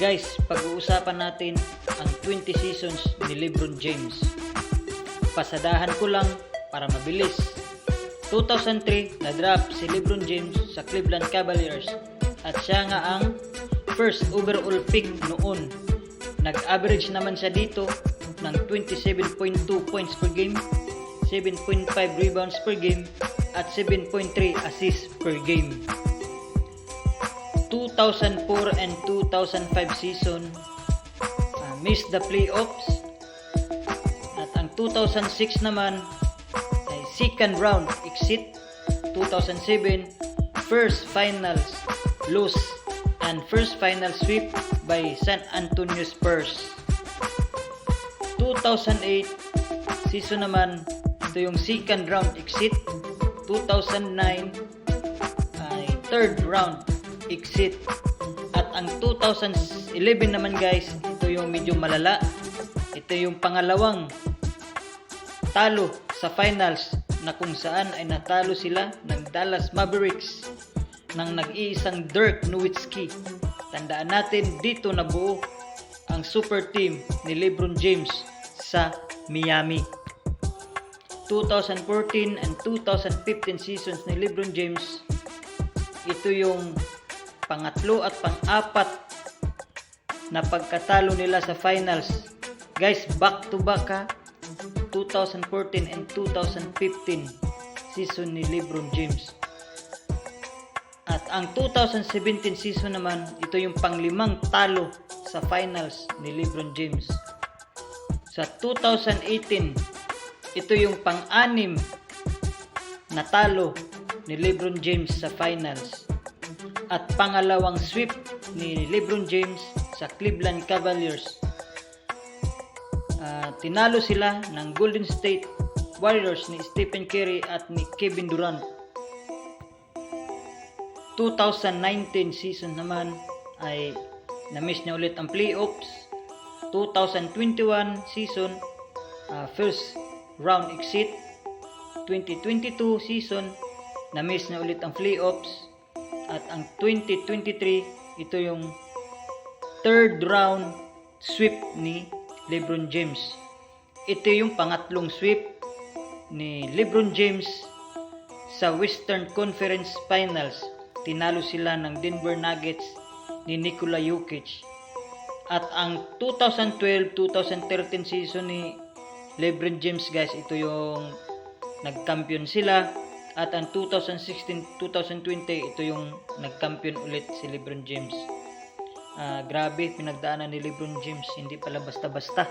Guys, pag-uusapan natin ang 20 seasons ni LeBron James. Pasadahan ko lang para mabilis. 2003, na-draft si LeBron James sa Cleveland Cavaliers at siya nga ang first overall pick noon. Nag-average naman siya dito ng 27.2 points per game, 7.5 rebounds per game, at 7.3 assists per game. 2004 and 2005 season, missed the playoffs. At ang 2006 naman ay second round exit. 2007 first finals lose and first final sweep by San Antonio Spurs. 2008 season naman, ito yung second round exit. 2009 ay third round exit. At ang 2011 naman guys, ito yung medyo malala. Ito yung pangalawang talo sa finals na kung saan ay natalo sila ng Dallas Mavericks ng nag-iisang Dirk Nowitzki. Tandaan natin, dito nabuo ang super team ni LeBron James sa Miami. 2014 and 2015 seasons ni LeBron James, ito yung pangatlo at pang-apat na pagkatalo nila sa finals. Guys, back to back ha. 2014 and 2015 season ni LeBron James. At ang 2017 season naman, ito yung panglimang talo sa finals ni LeBron James. Sa 2018, ito yung pang-anim na talo ni LeBron James sa finals. At pangalawang sweep ni LeBron James sa Cleveland Cavaliers. Tinalo sila ng Golden State Warriors ni Stephen Curry at ni Kevin Durant. 2019 season naman ay na-miss niya ulit ang playoffs. 2021 season, first round exit. 2022 season, na-miss niya ulit ang playoffs. At ang 2023, ito yung third round sweep ni LeBron James. Ito yung pangatlong sweep ni LeBron James sa Western Conference Finals. Tinalo sila ng Denver Nuggets ni Nikola Jokic. At ang 2012-2013 season ni LeBron James guys, ito yung nag-champion sila. At ang 2016-2020, ito yung nag-champion ulit si LeBron James. Grabe, pinagdaanan ni LeBron James, hindi pala basta-basta.